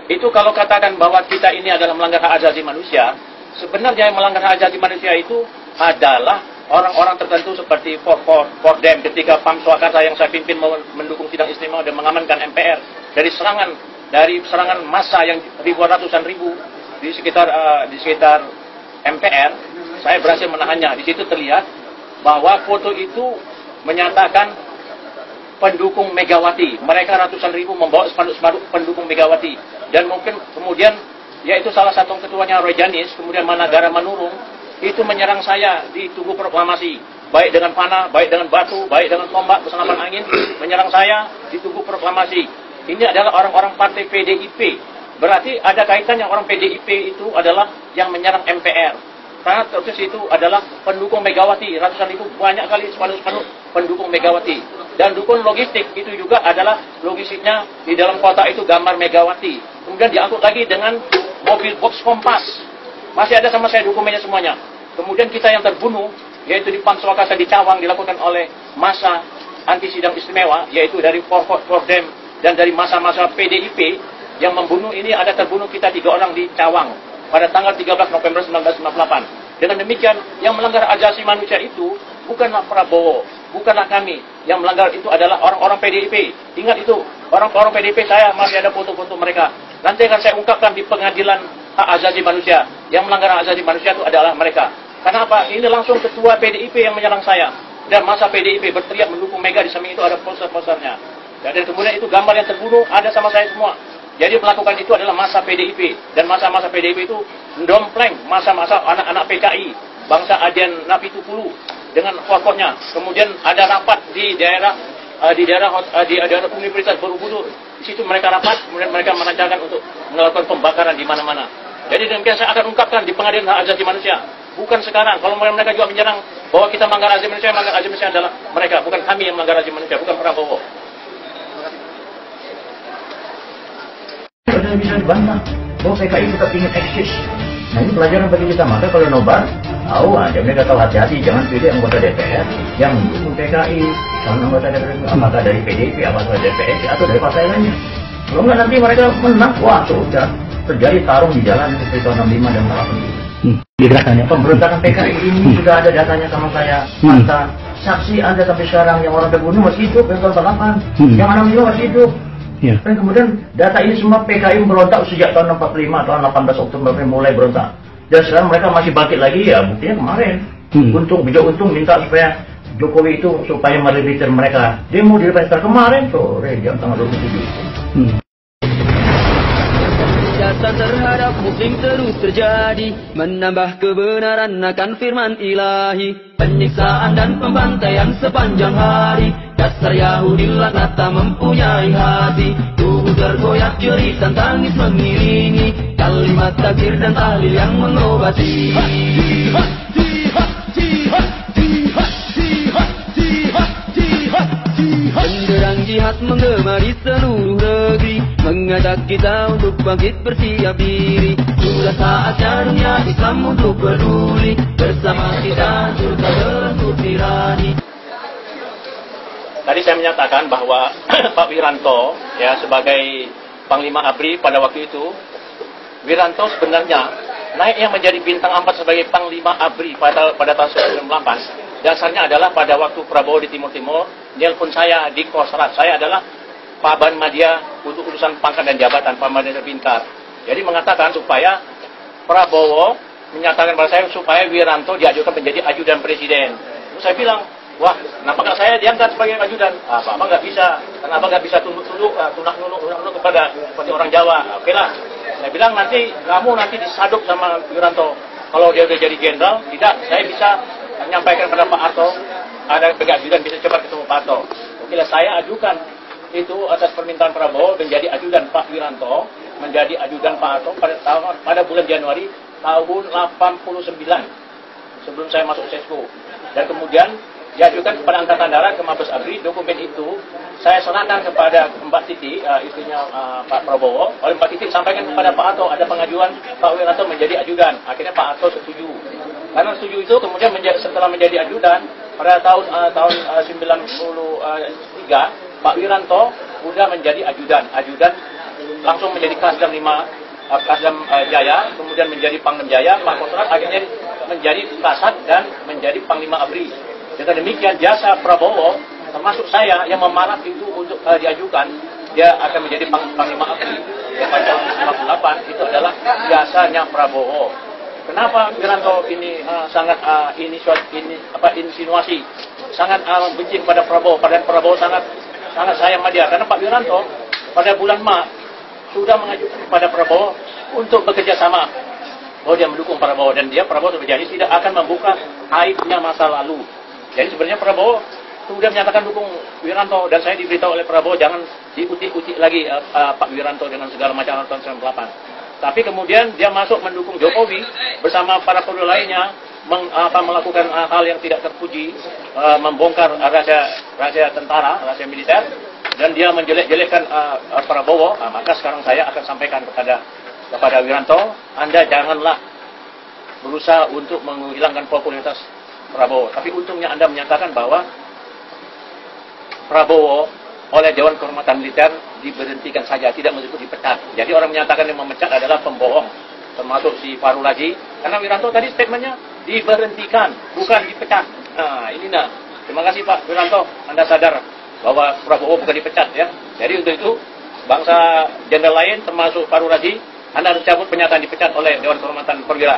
Itu kalau katakan bahwa kita ini adalah melanggar hak asasi manusia, sebenarnya yang melanggar hak asasi manusia itu adalah orang-orang tertentu seperti Pordem ketika Pam Swakarsa yang saya pimpin mendukung sidang istimewa dan mengamankan MPR dari serangan massa yang ratusan ribu di sekitar MPR. Saya berhasil menahannya. Di situ terlihat bahwa foto itu menyatakan pendukung Megawati. Mereka ratusan ribu membawa spanduk pendukung Megawati. Dan mungkin kemudian, yaitu salah satu ketuanya Roy Janis, kemudian Managara Manurung, itu menyerang saya di Tugu Proklamasi. Baik dengan panah, baik dengan batu, baik dengan tombak, senapan angin, menyerang saya di Tugu Proklamasi. Ini adalah orang-orang partai PDIP. Berarti ada kaitannya orang PDIP itu adalah yang menyerang MPR. Karena terus itu adalah pendukung Megawati, ratusan ribu banyak kali spanduk-spanduk pendukung Megawati. Dan dukun logistik itu juga adalah logistiknya di dalam kota itu gambar Megawati. Kemudian diangkut lagi dengan mobil box Kompas. Masih ada sama saya dokumennya semuanya. Kemudian kita yang terbunuh, yaitu di Pam Swakarsa di Cawang, dilakukan oleh massa anti sidang istimewa, yaitu dari Pordem dan dari massa-massa PDIP yang membunuh ini. Ada terbunuh kita 3 orang di Cawang pada tanggal 13 November 1998. Dengan demikian, yang melanggar asasi manusia itu bukanlah Prabowo, bukanlah kami. Yang melanggar itu adalah orang-orang PDIP. Ingat itu, orang-orang PDIP saya masih ada foto-foto mereka. Nanti akan saya ungkapkan di pengadilan hak asasi manusia. Yang melanggar hak asasi manusia itu adalah mereka. Kenapa? Ini langsung ketua PDIP yang menyerang saya. Dan masa PDIP berteriak mendukung Mega, di samping itu ada poster-posternya. Dan kemudian itu gambar yang terbunuh ada sama saya semua. Jadi melakukan itu adalah masa PDIP. Dan masa-masa PDIP itu mendompleng masa-masa anak-anak PKI, bangsa Adian Napitukulu dengan pokoknya. Kemudian ada rapat di daerah Universitas Borobudur. Di situ mereka rapat, kemudian mereka merencanakan untuk melakukan pembakaran di mana-mana. Jadi demikian saya akan ungkapkan di pengadilan hak asasi manusia. Bukan sekarang. Kalau mereka juga menyerang bahwa kita melanggar asasi manusia, melanggar asasi manusia adalah mereka, bukan kami yang melanggar asasi manusia, bukan Prabowo. Sudah bisa dibantah bahwa PKI tetap ingin eksis. Nah ini pelajaran bagi kita. Maka kalau nobar, tahu aja mereka tahu hati-hati, jangan pilih anggota DPR yang mendukung PKI, calon anggota DPR apakah dari PDIP, apakah dari DPS atau dari partai lainnya. Kalau nggak nanti mereka menang, wah sudah terjadi tarung di jalan seperti tahun 65 dan 68. Pemberontakan PKI ini sudah ada datanya sama saya. Mantan saksi Anda sampai sekarang yang orang terbunuh masih hidup, yang tahun 8, yang anak juga masih hidup. Ya. Dan kemudian data ini semua PKI berontak sejak tahun 45, tahun 18 Oktober mulai berontak. Dan sekarang mereka masih bangkit lagi, ya buktinya kemarin. Untung minta supaya Jokowi itu supaya melibet mereka. Demo di Pesta kemarin sore jam tanggal 27. Jasa terhadap muslim terus terjadi, menambah kebenaran akan firman ilahi. Penyiksaan dan pembantaian sepanjang hari, dasar Yahudi laknat tak mempunyai hati. Tubuh tergoyak jerit dan tangis mengiringi, kalimat takbir dan tahlil yang mengobati. Jihad, jihad, jihad, jihad, jihad, jihad, jihad, jihad. Benderang jihad menggema di seluruh negeri, mengajak kita untuk bangkit bersiap diri. Sudah saatnya dunia Islam untuk peduli, bersama kita surga berlengkup tirani. Tadi saya menyatakan bahwa Pak Wiranto ya sebagai Panglima ABRI pada waktu itu, Wiranto sebenarnya naiknya menjadi bintang 4 sebagai Panglima ABRI pada tahun 1998. Dasarnya adalah pada waktu Prabowo di Timur-Timur, nelpon saya di Kosrat. Saya adalah Paban Madya untuk urusan pangkat dan jabatan, Paban Madya Pintar. Jadi mengatakan supaya Prabowo menyatakan pada saya supaya Wiranto diajukan menjadi ajudan presiden. Terus saya bilang, wah, kenapa nggak saya diangkat sebagai ajudan? Bapak nggak bisa. Kenapa nggak bisa tunduk-tunduk, tunak-nunduk kepada seperti orang Jawa? Oke lah. Saya bilang kamu nanti disaduk sama Wiranto. Kalau dia udah jadi jenderal, tidak, saya bisa menyampaikan kepada Pak Harto, ada ajudan bisa cepat ketemu Pak Harto. Oke lah, saya ajukan itu atas permintaan Prabowo menjadi ajudan Pak Wiranto, menjadi ajudan Pak Harto pada bulan Januari tahun 89 sebelum saya masuk Sesko. Dan kemudian diajukan kepada Angkatan Darat ke Mabes ABRI. Dokumen itu saya serahkan kepada Mbak Titi, istrinya Pak Prabowo. Oleh Mbak Titi sampaikan kepada Pak Harto ada pengajuan Pak Wiranto menjadi ajudan. Akhirnya Pak Harto setuju. Karena setuju itu kemudian setelah menjadi ajudan pada tahun 93 Pak Wiranto sudah menjadi ajudan langsung menjadi Kasdam 5, Kasdam Jaya, kemudian menjadi Pangdam Jaya, Pak Kostrat akhirnya menjadi Kasat dan menjadi Panglima ABRI. Dengan demikian jasa Prabowo, termasuk saya yang memarah itu untuk diajukan, dia akan menjadi Panglima ABRI. Pada tahun 1998 itu adalah jasanya Prabowo. Kenapa Wiranto ini sangat insinuasi, sangat benci kepada Prabowo, padahal Prabowo sangat sayang sama dia. Karena Pak Wiranto pada bulan Maret sudah mengajukan kepada Prabowo untuk bekerja sama, bahwa dia mendukung Prabowo, dan Prabowo berjanji tidak akan membuka aibnya masa lalu. Jadi sebenarnya Prabowo sudah menyatakan dukung Wiranto, dan saya diberitahu oleh Prabowo jangan diutik-utik lagi Pak Wiranto dengan segala macam tahun 98. Tapi kemudian dia masuk mendukung Jokowi bersama para perwira lainnya, melakukan hal yang tidak terpuji, membongkar rahasia tentara, rahasia militer, dan dia menjelek-jelekkan Prabowo. Maka sekarang saya akan sampaikan kepada Wiranto, Anda janganlah berusaha untuk menghilangkan popularitas Prabowo. Tapi untungnya Anda menyatakan bahwa Prabowo oleh Dewan Kehormatan Militer diberhentikan saja, tidak mengikuti dipecat. Jadi orang menyatakan yang memecat adalah pembohong, termasuk si Fahrul Razi. Karena Wiranto tadi statementnya diberhentikan, bukan dipecat. Nah, ini nah. Terima kasih Pak Wiranto, Anda sadar bahwa Prabowo bukan dipecat ya. Jadi untuk itu bangsa jenderal lain termasuk Fahrul Razi, Anda harus cabut pernyataan dipecat oleh Dewan Kehormatan Perwira.